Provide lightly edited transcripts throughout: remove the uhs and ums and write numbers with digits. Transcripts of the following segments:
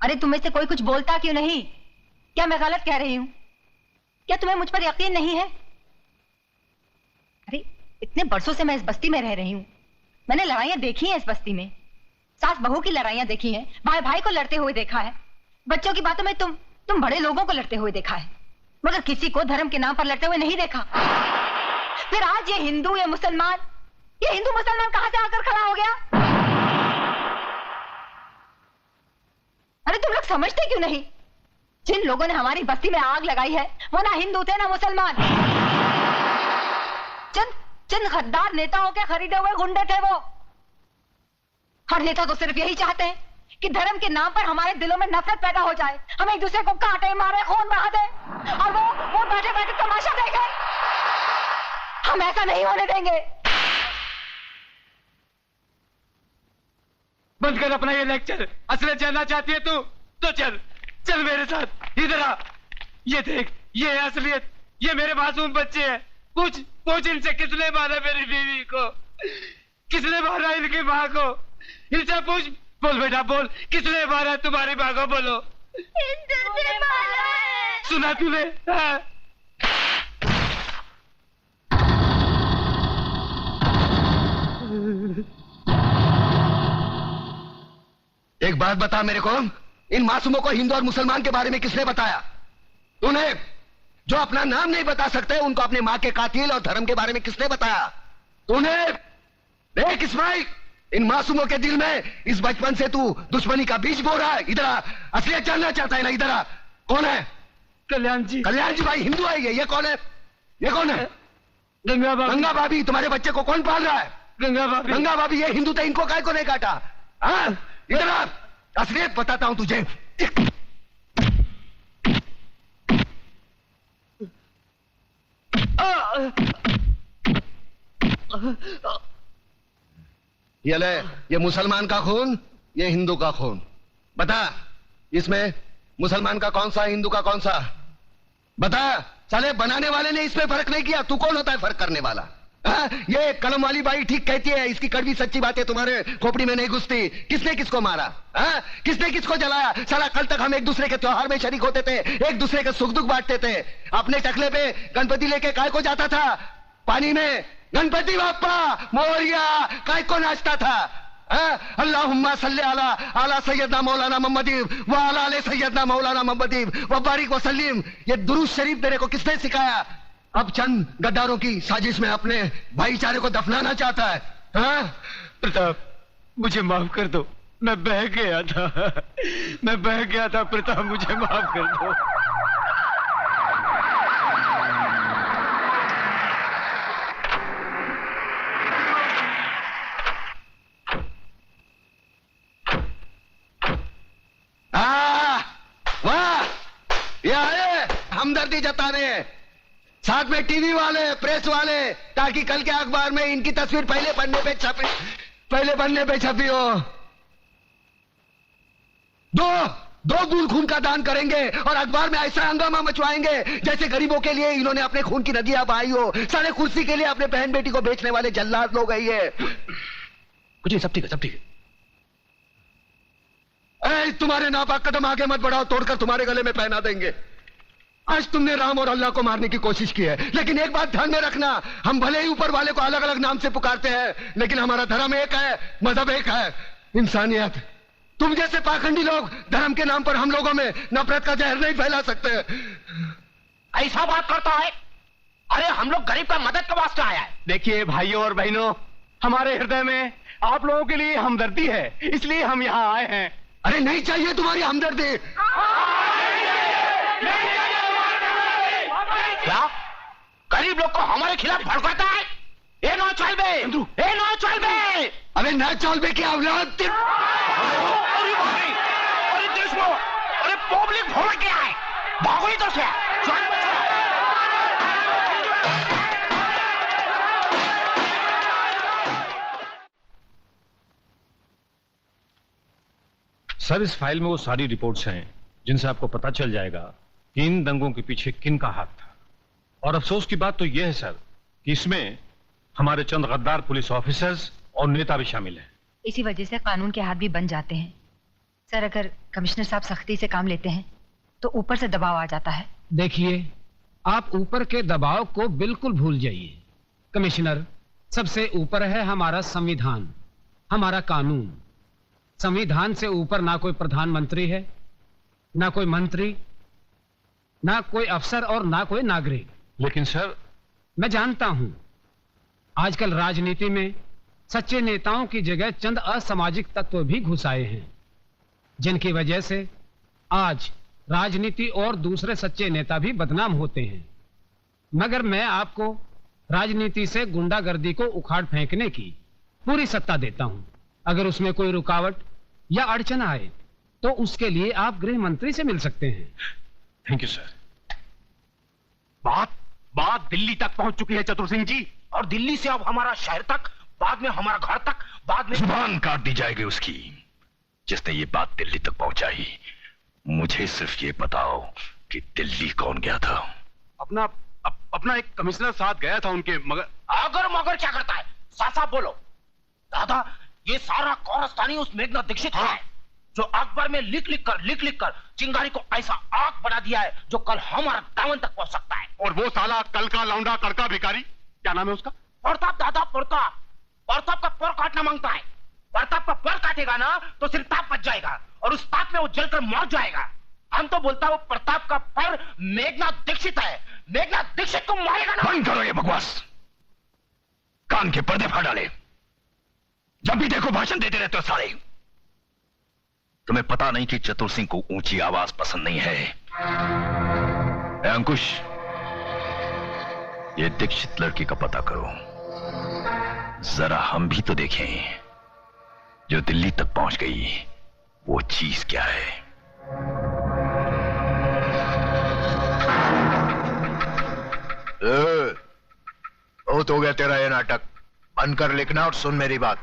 अरे तुम में से कोई कुछ बोलता क्यों नहीं? क्या मैं गलत कह रही हूँ? क्या तुम्हें मुझ पर यकीन नहीं है? अरे इतने बरसों से मैं इस बस्ती में रह रही हूँ। मैंने लड़ाइयाँ देखी हैं इस बस्ती में, सास बहू की लड़ाइयाँ देखी हैं, भाई भाई को लड़ते हुए देखा है, बच्चों की बातों में तुम बड़े लोगों को लड़ते हुए देखा है, मगर किसी को धर्म के नाम पर लड़ते हुए नहीं देखा। फिर आज ये हिंदू मुसलमान कहां से आकर खड़ा हो गया? अरे तुम लोग समझते क्यों नहीं? जिन लोगों ने हमारी बस्ती में आग लगाई है वो ना हिंदू थे ना मुसलमान, चंद गद्दार नेताओं के खरीदे हुए गुंडे थे वो। हर नेता तो सिर्फ यही चाहते हैं कि धर्म के नाम पर हमारे दिलों में नफरत पैदा हो जाए, हम एक दूसरे को काटे मारे खून बहा दे और वो बैठे बैठे तमाशा देखे। हम ऐसा नहीं होने देंगे। बंद कर अपना ये लेक्चर। असलियत जानना चाहती है तू तो चल मेरे साथ, इधर आ। ये देख, ये है असलियत, ये मेरे मासूम बच्चे हैं। पूछ इनसे किसने मारा मेरी बीवी को, किसने मारा इनकी माँ को, इनसे पूछ। बोल बेटा बोल, किसने मारा तुम्हारी माँ को? बोलो। हिंदू ने मारा है। सुना तूने? हाँ। एक बात बता मेरे को, इन मासूमों को हिंदू और मुसलमान के बारे में किसने बताया? तूने? जो अपना नाम नहीं बता सकते उनको अपने माँ के कातिल और धर्म के बारे में किसने बताया? तूने? देख इस्माइल, इन मासूमों के दिल में इस बचपन से तू दुश्मनी का बीज बो रहा है। इधर आ, असलियत जानना चाहता है ना? इधर आ। कौन है? कल्याण जी। कल्याण जी भाई हिंदू है ये कौन है? ये कौन है? गंगा भाभी। गंगा भाभी। तुम्हारे बच्चे को कौन पाल रहा है? गंगा भाभी। गंगा भाभी ये हिंदू थे, इनको काय को नहीं काटा? हाँ, इधर आ, असलियत बताता हूं तुझे। ये ले, ये मुसलमान का खून, ये हिंदू का खून। बता, इसमें मुसलमान का कौन सा, हिंदू का कौन सा? बता। साले बनाने वाले ने इसमें फर्क नहीं किया, तू कौन होता है फर्क करने वाला? ये कलम वाली बाई ठीक कहती है, इसकी कड़वी सच्ची बातें तुम्हारे खोपड़ी में नहीं घुसती। किसने किसको मारा? किसने किसको जलाया? साला कल तक हम एक दूसरे के त्योहार में शरीक होते थे, एक दूसरे के सुख दुख बांटते थे। अपने टकले पे गणपति लेके काय को जाता था? पानी में गणपति बाप्पा मोरिया काय को नाचता था? अल्लाहुम्मा सल्ली अला सैयदना मौलाना मोहम्मदी व अला आले सैयदना मौलाना मोहम्मदी व बारिक व सल्लीम। ये दुरूद शरीफ तेरे को किसने सिखाया? अब चंद गद्दारों की साजिश में अपने भाईचारे को दफनाना चाहता है। प्रताप, मुझे माफ कर दो, मैं बह गया था प्रताप, मुझे माफ कर दो। वाह, ये आए हमदर्दी जताने, साथ में टीवी वाले, प्रेस वाले, ताकि कल के अखबार में इनकी तस्वीर पहले पन्ने पे छपी हो। दो बूंद खून का दान करेंगे और अखबार में ऐसा हंगामा मचवाएंगे जैसे गरीबों के लिए इन्होंने अपने खून की नदियां बहाई हो। सारे कुर्सी के लिए अपने बहन बेटी को बेचने वाले जल्लाद लोग है ये। कुछ नहीं, सब ठीक है। तुम्हारे नापाक कदम आगे मत बढ़ाओ, तोड़कर तुम्हारे गले में पहना देंगे। आज तुमने राम और अल्लाह को मारने की कोशिश की है, लेकिन एक बात ध्यान में रखना, हम भले ही ऊपर वाले को अलग अलग नाम से पुकारते हैं, लेकिन हमारा धर्म एक है, मजहब एक है, इंसानियत। तुम जैसे पाखंडी लोग धर्म के नाम पर हम लोगों में नफरत का जहर नहीं फैला सकते। ऐसा बात करता है? अरे हम लोग गरीब का मदद के वास्ते आया है। देखिए भाइयों और बहनों, हमारे हृदय में आप लोगों के लिए हमदर्दी है, इसलिए हम यहाँ आए हैं। अरे नहीं चाहिए तुम्हारी हमदर्दी। क्या गरीब लोग को हमारे खिलाफ भड़काता है? ए नो चल बे, ए नो चल बे। अरे ना चल बे की औलाद। अरे देश में, अरे पब्लिक भड़क गया है, भागो इधर से। सर, इस फाइल में वो सारी रिपोर्ट्स हैं जिनसे आपको पता चल जाएगा कि इन दंगों के पीछे किन का हाथ था। और अफसोस की बात तो यह है सर कि इसमें हमारे चंद गद्दार पुलिस ऑफिसर्स और नेता भी शामिल हैं। इसी वजह से कानून के हाथ भी बन जाते हैं। सर, अगर कमिश्नर साहब सख्ती से काम लेते हैं तो ऊपर से दबाव आ जाता है। देखिए, आप ऊपर के दबाव को बिल्कुल भूल जाइए। कमिश्नर, सबसे ऊपर है हमारा संविधान, हमारा कानून। संविधान से ऊपर ना कोई प्रधानमंत्री है, ना कोई मंत्री, ना कोई अफसर और ना कोई नागरिक। लेकिन सर, मैं जानता हूं आजकल राजनीति में सच्चे नेताओं की जगह चंद असामाजिक तत्व भी घुस आए हैं, जिनकी वजह से आज राजनीति और दूसरे सच्चे नेता भी बदनाम होते हैं। मगर मैं आपको राजनीति से गुंडागर्दी को उखाड़ फेंकने की पूरी सत्ता देता हूं। अगर उसमें कोई रुकावट या अड़चन आए तो उसके लिए आप गृह मंत्री से मिल सकते हैं। Thank you sir. बात दिल्ली तक पहुंच चुकी है चतुर सिंह जी, और दिल्ली से अब हमारा शहर तक, बाद में हमारा घर तक, बाद में जुबान काट दी जाएगी उसकी जिसने ये बात दिल्ली तक पहुंचाई। मुझे सिर्फ ये बताओ कि दिल्ली कौन गया था? अपना एक कमिश्नर साथ गया था उनके, मगर मगर क्या करता है? साफ बोलो। दादा, ये सारा कौरस्तानी उस मेघना दीक्षित है जो अखबार में लिख लिख कर चिंगारी को ऐसा आग बना दिया है जो कल हमारा दामन तक पहुंच सकता है। और वो साला कल का लौंडा कड़का भिखारी, क्या नाम है उसका? प्रताप। दादा, प्रताप का पर काटना मांगता है। प्रताप का पर काटेगा ना तो सिर्फ ताप बच जाएगा और उस ताप में वो जलकर मर जाएगा। हम तो बोलता वो प्रताप का पर मेघना दीक्षित है। मेघना दीक्षित को मारेगा ना। बंद करो ये बकवास, कान के पर्दे फाड़ डाले। जब भी देखो भाषण देते रहते हो साले। तुम्हें पता नहीं कि चतुर सिंह को ऊंची आवाज पसंद नहीं है? अंकुश, ये दीक्षित लड़की का पता करो, जरा हम भी तो देखें जो दिल्ली तक पहुंच गई वो चीज क्या है। तो गया तेरा ये नाटक, बंद कर लिखना और सुन मेरी बात।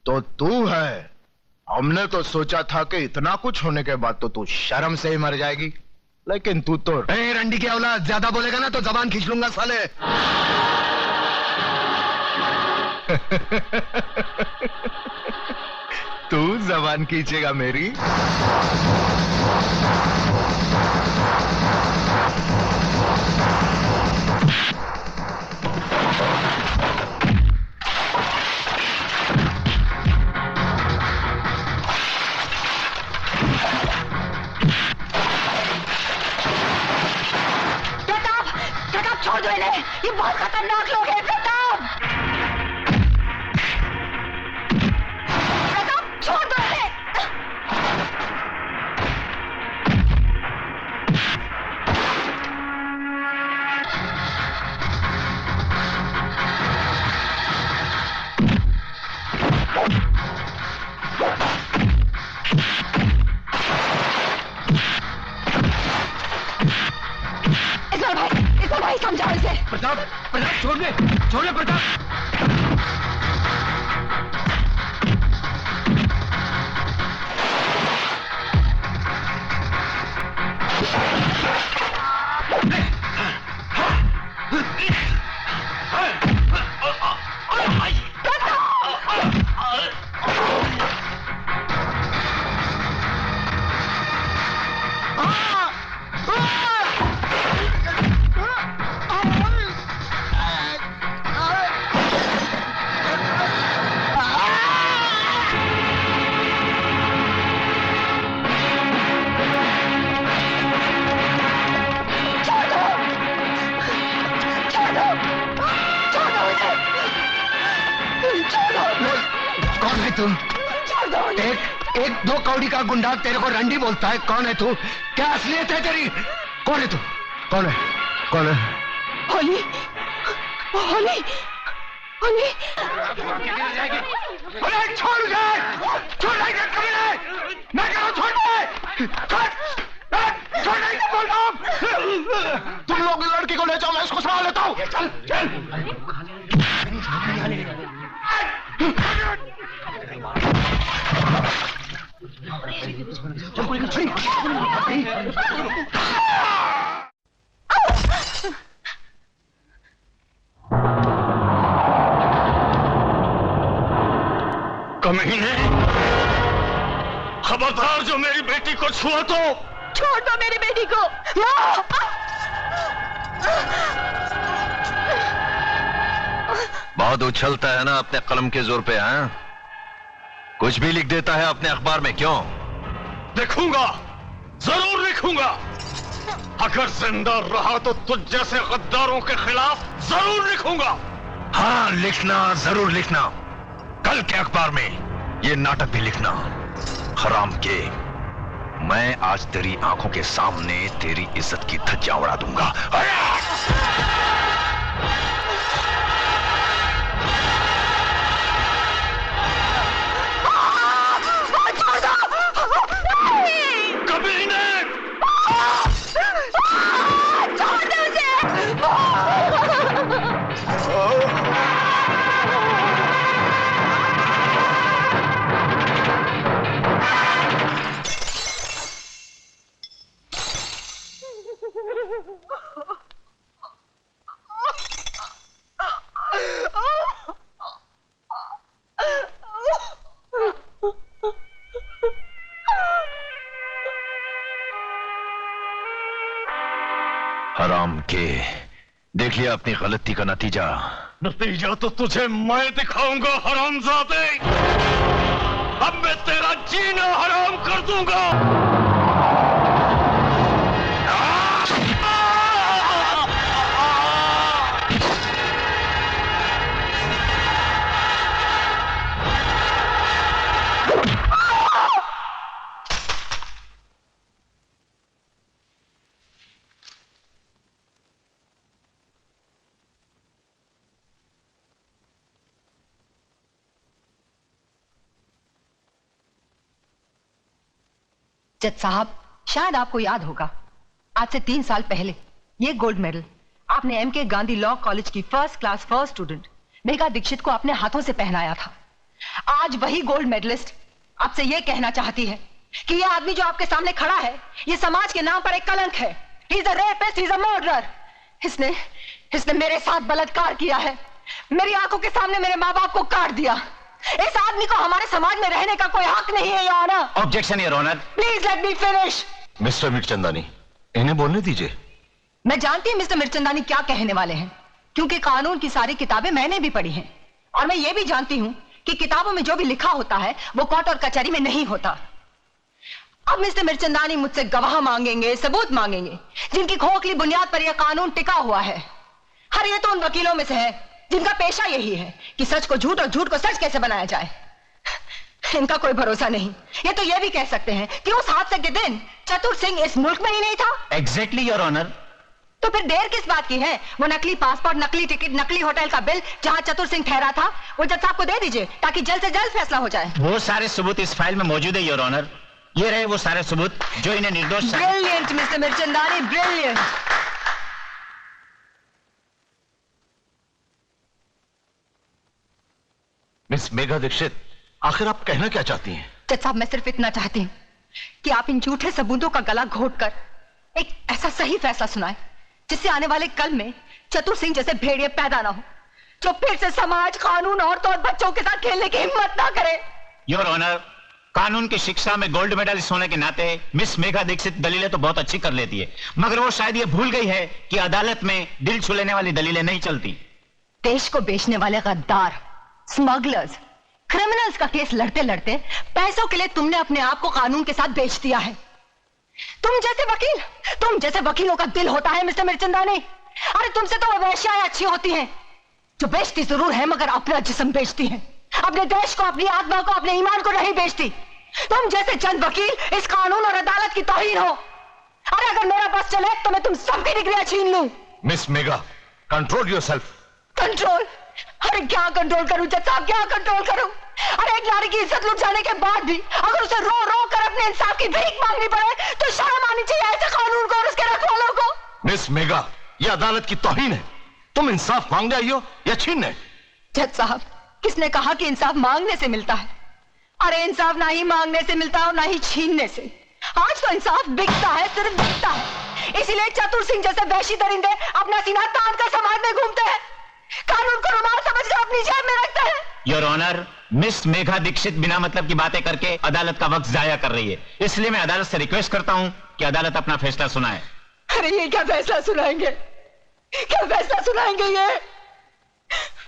तो तू है? हमने तो सोचा था कि इतना कुछ होने के बाद तो तू शर्म से ही मर जाएगी, लेकिन तू तो रंडी की औलाद, ज्यादा बोलेगा ना तो जबान खींच लूंगा साले। तू जबान खींचेगा मेरी? छोड़ दो इन्हें, ये बहुत खतरनाक लोग हैं। प्रताप छोड़ दो इन्हें। भाई समझाओ इसे। प्रताप छोड़ दे प्रताप। एक दो कौड़ी का गुंडा तेरे को रंडी बोलता है। कौन है तू? क्या असलियत है तेरी? कौन है तू? कौन है? होली छोड़ दे, छोड़ दे, मैं कह रहा हूं छोड़ दे, छोड़ दे, बोल रहा हूं। तुम लोग लड़की को ले जाओ, मैं इसको संभाल लेता हूं। चल कमीने, खबरदार जो मेरी बेटी को छुआ तो छोड़ दो मेरी बेटी को। बहुत उछलता है ना अपने कलम के जोर पे, हाँ? कुछ भी लिख देता है अपने अखबार में, क्यों? लिखूंगा, जरूर लिखूंगा। अगर जिंदा रहा तो तुझ जैसे गद्दारों के खिलाफ जरूर लिखूंगा। हाँ, लिखना, जरूर लिखना। कल के अखबार में ये नाटक भी लिखना। हराम के, मैं आज तेरी आंखों के सामने तेरी इज्जत की धज्जियां उड़ा दूंगा। कभी नहीं। छोड़ दो उसे। हराम के, देख लिया अपनी गलती का नतीजा। नतीजा तो तुझे मैं दिखाऊंगा हरामजादे। अब मैं तेरा जीना हराम कर दूंगा। जज साहब, शायद आपको याद होगा, आज से 3 साल पहले ये गोल्ड मेडल आपने एमके गांधी लॉ कॉलेज की first class first student Megha Dikshit को अपने हाथों से पहनाया था। आज वही गोल्ड मेडलिस्ट आपसे ये कहना चाहती है कि ये आदमी जो आपके सामने खड़ा है, ये समाज के नाम पर एक कलंक है। He is a rapist, he is a murderer. इसने मेरे साथ बलात्कार किया है, मेरी आंखों के सामने मेरे माँ बाप को काट दिया। इस आदमी को हमारे समाज में रहने का कोई हक नहीं है, your honour. Objection, your honour. Please let me finish. Mister Mirchandani, इन्हें बोलने दीजिए। मैं जानती हूं मिस्टर मिर्चंदानी क्या कहने वाले हैं, क्योंकि कानून की सारी किताबें मैंने भी पढ़ी हैं, और मैं ये भी जानती हूं कि किताबों में जो भी लिखा होता है वो कोर्ट और कचहरी में नहीं होता। अब मिस्टर मिर्चंदानी मुझसे गवाह मांगेंगे, सबूत मांगेंगे, जिनकी खोखली बुनियाद पर यह कानून टिका हुआ है। हर ये तो उन वकीलों में से है जिनका पेशा यही है कि सच को झूठ और झूठ को सच कैसे बनाया जाए। इनका कोई भरोसा नहीं। ये तो ये भी कह सकते हैं कि उस हादसे के दिन चतुर सिंह इस मुल्क में ही नहीं था। Exactly, your honour. तो फिर देर किस बात की है? वो नकली पासपोर्ट, नकली टिकट, नकली होटल का बिल जहां चतुर सिंह ठहरा था, वो जज साहब को दे दीजिए ताकि जल्द से जल्द फैसला हो जाए। वो सारे सबूत इस फाइल में मौजूद है, योर ऑनर। ये रहे वो सारे सबूत जो इन्हें निर्दोष। Brilliant mister Mirchandani, brilliant. Miss Megha Dikshit, आखिर आप कहना क्या चाहती हैं? जज साहब, मैं सिर्फ इतना चाहती हूँ कि आप इन झूठे सबूतों का गला घोटकर एक ऐसा सही फैसला सुनाएं जिससे आने वाले कल में चतुर सिंह जैसे भेड़िए पैदा ना हो, जो फिर से समाज, कानून, औरतों और बच्चों के साथ खेलने की हिम्मत ना करे। योर ऑनर, कानून की शिक्षा में गोल्ड मेडलिस्ट होने के नाते मिस मेघा दीक्षित दलीलें तो बहुत अच्छी कर लेती है, मगर वो शायद ये भूल गई है कि अदालत में दिल छू लेने वाली दलीलें नहीं चलती। देश को बेचने वाले गद्दार, स्मगलर्स, क्रिमिनल्स का केस लड़ते लड़ते पैसों के लिए तुमने अपने आप को कानून के साथ बेच दिया है। तुम जैसे वकीलों का दिल होता है मिस्टर मिर्चंदानी। अरे तुमसे तो वो वेश्याएं अच्छी होती हैं जो बेचती जरूर है मगर अपना जिस्म बेचती हैं, अपने देश को, अपनी आत्मा को, अपने ईमान को नहीं बेचती। तुम जैसे चंद वकील इस कानून और अदालत की तौहीन हो। अरे अगर मेरा बस चले तो मैं तुम सबकी डिग्रियां छीन लूं। Miss Megha, control yourself. Control? अरे क्या कंट्रोल करूं जज साहब, क्या कंट्रोल करूं? अरे एक नारी की इज्जत लुट जाने के बाद भी अगर उसे रो रो कर अपने इंसाफ की भीख मांगनी पड़े तो शर्म आनी चाहिए ऐसे कानून को और उसके रखवालों को। मिस मेघा, यह अदालत की तौहीन है। तुम इंसाफ मांगने आई हो या छीनने? जज साहब, किसने कहा कि इंसाफ मांगने से मिलता है? अरे इंसाफ ना ही मांगने से मिलता और ना ही छीनने से। आज तो इंसाफ बिकता है, सिर्फ बिकता है। इसीलिए चतुर सिंह जैसे वैशी दरिंदे अपना सीना तान कर समाज में घूमते हैं, कानून को रुमाल समझकर अपनी जेब में रखते हैं। Your honour, miss Megha Dikshit बिना मतलब की बातें करके अदालत का वक्त जाया कर रही है, इसलिए मैं अदालत से रिक्वेस्ट करता हूं कि अदालत अपना फैसला सुनाए। अरे ये क्या फैसला सुनाएंगे, क्या फैसला सुनाएंगे? ये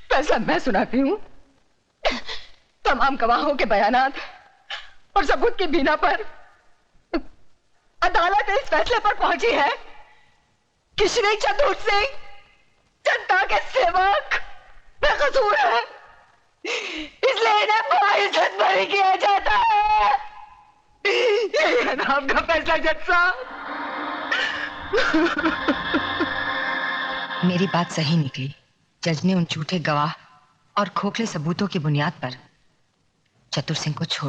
फैसला मैं सुनाती हूँ। तमाम गवाहों के बयानात और सबूत की बिना पर अदालत इस फैसले पर पहुंची है कि श्री चतुर सिंह जनता के सेवक बेकसूर है, इसलिए इन्हें बड़ा इज्जत भरी किया जाता है। यही है ना आपका फैसला जज साहब? मेरी बात सही निकली। जज ने उन झूठे गवाह और खोखले सबूतों की बुनियाद पर चतुर सिंह को छोड़